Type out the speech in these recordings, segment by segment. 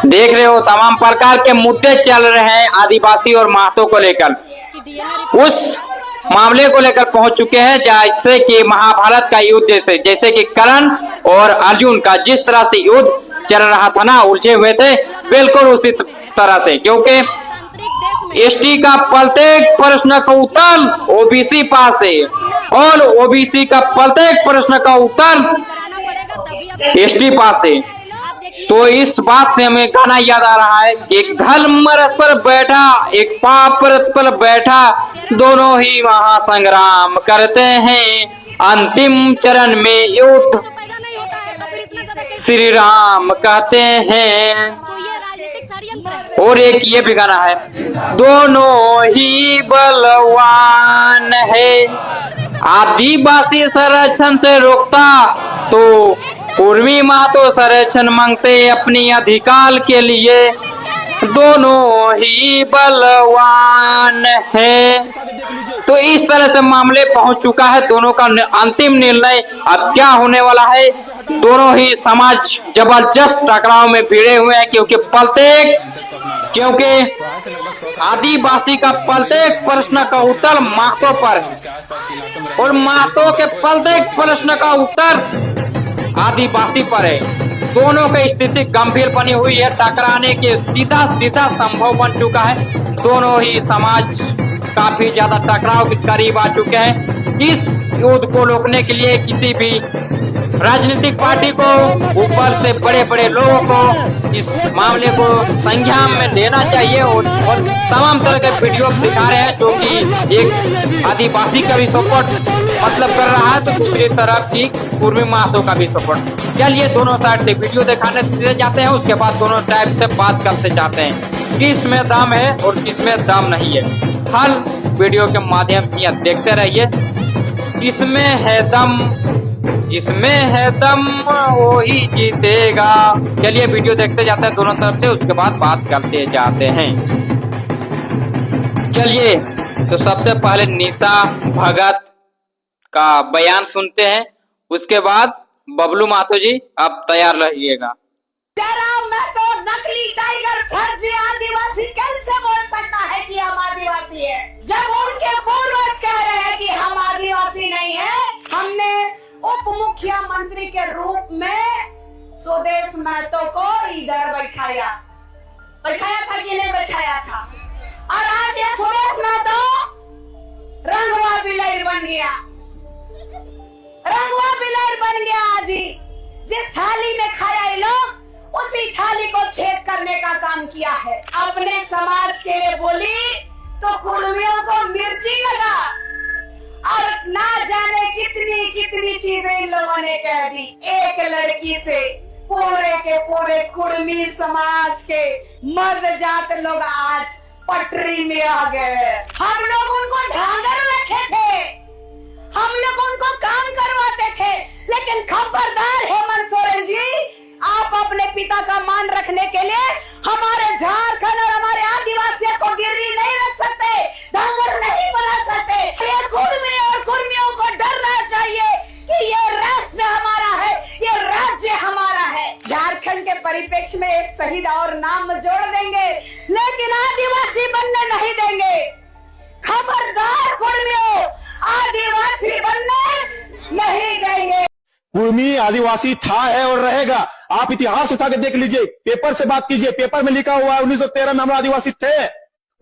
देख रहे हो तमाम प्रकार के मुद्दे चल रहे हैं आदिवासी और महतो को लेकर। उस मामले को लेकर पहुंच चुके हैं जैसे कि महाभारत का युद्ध, जैसे कि कर्ण और अर्जुन का जिस तरह से युद्ध चल रहा था ना, उलझे हुए थे, बिल्कुल उसी तरह से। क्योंकि एसटी का प्रत्येक प्रश्न का उत्तर ओबीसी पास है और ओबीसी का प्रत्येक प्रश्न का उत्तर एसटी पास है। तो इस बात से हमें गाना याद आ रहा है कि एक धर्म रथ पर बैठा, एक पाप रथ पर बैठा, दोनों ही महासंग्राम करते हैं, अंतिम चरण में युद्ध श्री राम कहते हैं। और एक ये भी गाना है, दोनों ही बलवान है, आदिवासी संरक्षण से रोकता तो कुर्मी महतो संरक्षण मांगते अपनी अधिकार के लिए, दोनों ही बलवान है। तो इस तरह से मामले पहुंच चुका है, दोनों का अंतिम निर्णय अब क्या होने वाला है। दोनों ही समाज जबरदस्त टकराव में भिड़े हुए हैं, क्योंकि आदिवासी का प्रत्येक प्रश्न का उत्तर महतो पर है और महतो के प्रत्येक प्रश्न का उत्तर आदिवासी पर है। दोनों की स्थिति गंभीर बनी हुई है, टकराने के सीधा संभव बन चुका है। दोनों ही समाज काफी ज्यादा टकराव के करीब आ चुके हैं। इस युद्ध को रोकने के लिए किसी भी राजनीतिक पार्टी को, ऊपर से बड़े बड़े लोगों को इस मामले को संज्ञान में लेना चाहिए और तमाम तरह के वीडियो दिखा रहे हैं जो कि एक आदिवासी का भी सपोर्ट कर रहा है, तो दूसरी तरफ की कुर्मी महतो का भी सपोर्ट। चलिए दोनों साइड से वीडियो दिखाने दे जाते हैं, उसके बाद दोनों टाइप से बात करते जाते हैं किस में दम है और किस में दम नहीं है। हर वीडियो के माध्यम से यह देखते रहिए, किसमें है दम, जिसमें है दम वो ही जीतेगा। चलिए वीडियो देखते जाते हैं दोनों तरफ से, उसके बाद बात करते जाते हैं। चलिए तो सबसे पहले निशा भगत का बयान सुनते हैं, उसके बाद बबलू महतो जी आप तैयार रहिएगा। तो नकली टाइगर फर्जी आदिवासी कैसे बोल सकता है कि हम आदिवासी है, जब उनके पूर्वज कह रहे हैं कि हम आदिवासी नहीं है। हमने उप मुख्यमंत्री के रूप में सुदेश महतो को इधर बैठाया था कि नहीं बैठाया था, और आज ये सुदेश महतो रंगवा बिलर बन गया, रंगवा बिलर बन गया। आज ही जिस थाली में खाया ये लोग उसी थाली को छेद करने का काम किया है। अपने समाज के लिए बोली तो कुर्मियों को मिर्ची लगा, और ना जाने कितनी चीजें इन लोगों ने कह दी। एक लड़की से पूरे के पूरे कुर्मी समाज के मर्द जात लोग आज पटरी में आ गए। हम लोग उनको ढांगर रखे थे, हम लोग उनको काम करवाते थे, लेकिन खबरदार हेमंत सोरेन जी, आप अपने पिता का मान रखने के लिए हमारे झारखंड और हमारे आदिवासियों को गिरवी नहीं रख सकते, ढांगर नहीं बना सकते। ये कुर्मी और कुर्मियों को डरना चाहिए कि ये राष्ट्र हमारा है, ये राज्य हमारा है। झारखंड के परिप्रेक्ष्य में एक शहीद और नाम जोड़ देंगे, लेकिन आदिवासी बनने नहीं देंगे। खबरदार कुर्मियों, आदिवासी बनने नहीं देंगे। कुर्मी आदिवासी था, है और रहेगा। आप इतिहास उठा के देख लीजिए, पेपर से बात कीजिए, पेपर में लिखा हुआ है 1913 में हम आदिवासी थे,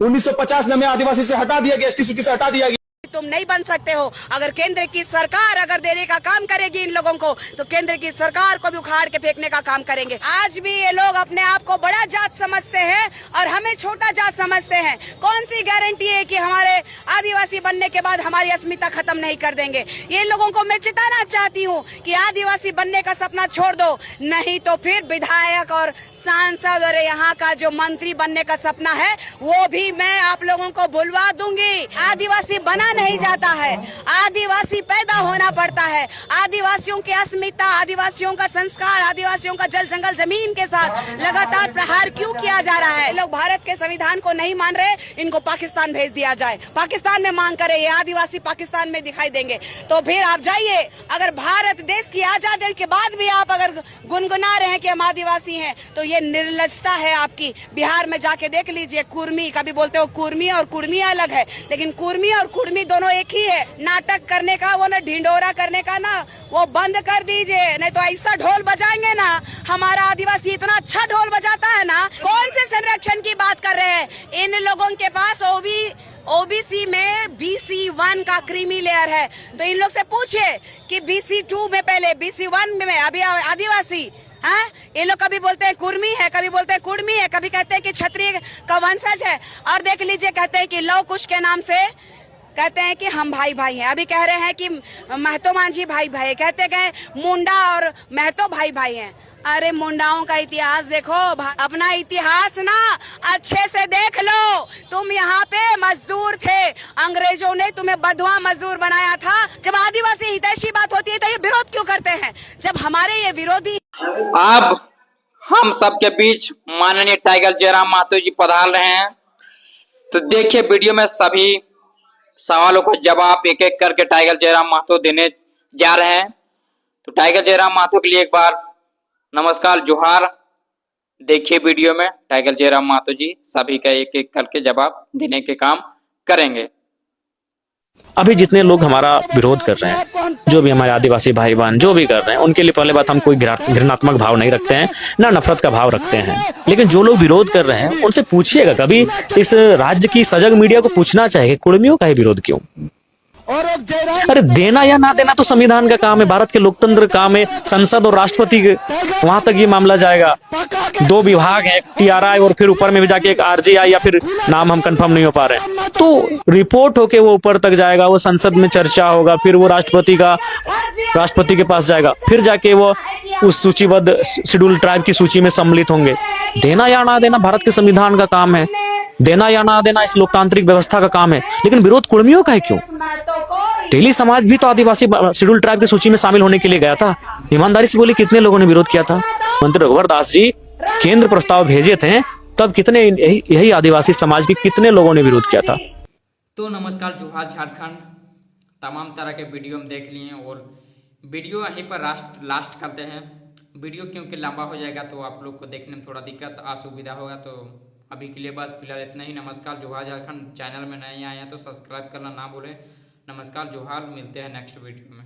1950 में हमें आदिवासी से हटा दिया गया, एसटी सूची से हटा दिया गया। तुम नहीं बन सकते हो। अगर केंद्र की सरकार अगर देने का काम करेगी इन लोगों को, तो केंद्र की सरकार को भी उखाड़ के फेंकने का काम करेंगे। आज भी ये लोग अपने आप को बड़ा जात समझते हैं और हमें छोटा जात समझते हैं। कौन सी गारंटी है कि हमारे आदिवासी बनने के बाद हमारी अस्मिता खत्म नहीं कर देंगे। ये लोगों को मैं चिताना चाहती हूँ कि आदिवासी बनने का सपना छोड़ दो, नहीं तो फिर विधायक और सांसद और यहाँ का जो मंत्री बनने का सपना है वो भी मैं आप लोगों को भुलवा दूंगी। आदिवासी बना नहीं जाता है। आदिवासी पैदा होना पड़ता है। आदिवासियों की अस्मिता, आदिवासियों का संस्कार, आदिवासियों का जल जंगल जमीन के साथ लगातार प्रहार क्यों किया जा रहा है? लोग भारत के संविधान को नहीं मान रहे, इनको पाकिस्तान भेज दिया जाए, पाकिस्तान में मांग करे, ये आदिवासी पाकिस्तान में दिखाई देंगे। तो फिर आप जाइए, अगर भारत देश की आजादी के बाद भी आप अगर गुनगुना रहे हैं कि हम आदिवासी हैं, तो ये निर्लजता है आपकी। बिहार में जाके देख लीजिए, कुर्मी, कभी बोलते हो कुर्मी और कुर्मी अलग है, लेकिन कुर्मी और कुर्मी दोनों एक ही है। नाटक करने का, वो ना ढिंडोरा करने का ना, वो बंद कर दीजिए, नहीं तो ऐसा ढोल बजाएंगे ना। हमारा आदिवासी इतना अच्छा ढोल बजाता है ना। कौन से संरक्षण की बात कर रहे हैं? इन लोगों के पास ओबीसी में BC1 का क्रीमी लेयर है, तो इन लोग से पूछे कि BC2 में पहले, BC1 में अभी आदिवासी है। ये लोग कभी बोलते हैं कुर्मी है, कभी बोलते हैं कुर्मी है, कभी कहते हैं कि क्षत्रिय का वंशज है, और देख लीजिए कहते हैं कि लव कुश के नाम से कहते हैं कि हम भाई भाई हैं। अभी कह रहे हैं कि महतो मांझी भाई भाई, कहते गए मुंडा और महतो भाई भाई हैं। अरे मुंडाओं का इतिहास देखो, अपना इतिहास ना अच्छे से देख लो। तुम यहाँ पे मजदूर थे, अंग्रेजों ने तुम्हें बंधुआ मजदूर बनाया था। जब आदिवासी हितैषी बात होती है तो ये विरोध क्यों करते हैं? जब हमारे ये विरोधी अब हम सबके बीच माननीय टाइगर जयराम महतो जी पधार रहे हैं, तो देखिए वीडियो में सभी सवालों का जवाब एक एक करके टाइगर जयराम महतो देने जा रहे हैं। तो टाइगर जयराम महतो के लिए एक बार नमस्कार, जोहार। देखिए वीडियो में टाइगर जयराम महतो जी सभी का एक एक करके जवाब देने के काम करेंगे। अभी जितने लोग हमारा विरोध कर रहे हैं, जो भी हमारे आदिवासी भाई बहन जो भी कर रहे हैं, उनके लिए पहले बात हम कोई घृणात्मक भाव नहीं रखते हैं, ना नफरत का भाव रखते हैं। लेकिन जो लोग विरोध कर रहे हैं उनसे पूछिएगा, कभी इस राज्य की सजग मीडिया को पूछना चाहिए कुर्मियों का ही विरोध क्यों? अरे देना या ना देना तो संविधान का काम है, भारत के लोकतंत्र का काम है, संसद और राष्ट्रपति वहां तक ये मामला जाएगा। 2 विभाग है, TRI और फिर ऊपर में भी जाके एक RGI, या फिर नाम हम कंफर्म नहीं हो पा रहे हैं, तो रिपोर्ट होके वो ऊपर तक जाएगा, वो संसद में चर्चा होगा, फिर वो राष्ट्रपति के पास जाएगा, फिर जाके वो उस सूचीबद्ध शेड्यूल ट्राइब की सूची में सम्मिलित होंगे। देना या ना देना भारत के संविधान का काम है, देना या ना देना इस लोकतांत्रिक व्यवस्था का काम है। लेकिन विरोध कुर्मियों का है क्यों? तेली समाज भी तो आदिवासी शेड्यूल ट्राइब की सूची में शामिल होने के लिए गया था। ईमानदारी से बोले कितने लोगों ने विरोध किया था? मंत्री रघुवर दास जी केंद्र प्रस्ताव भेजे थे, तब कितने यही आदिवासी समाज के कितने लोगों ने विरोध किया था? तो नमस्कार, जोहार झारखंड। तमाम तरह के वीडियो हम देख लिए और वीडियो यहीं पर लास्ट करते हैं। वीडियो क्योंकि लंबा हो जाएगा तो आप लोग को देखने में थोड़ा दिक्कत असुविधा होगा, तो अभी के लिए बस फिलहाल इतना ही। नमस्कार, जोहार झारखंड। चैनल में नए आए हैं तो सब्सक्राइब करना ना भूलें। नमस्कार, जोहार। मिलते हैं नेक्स्ट वीडियो में।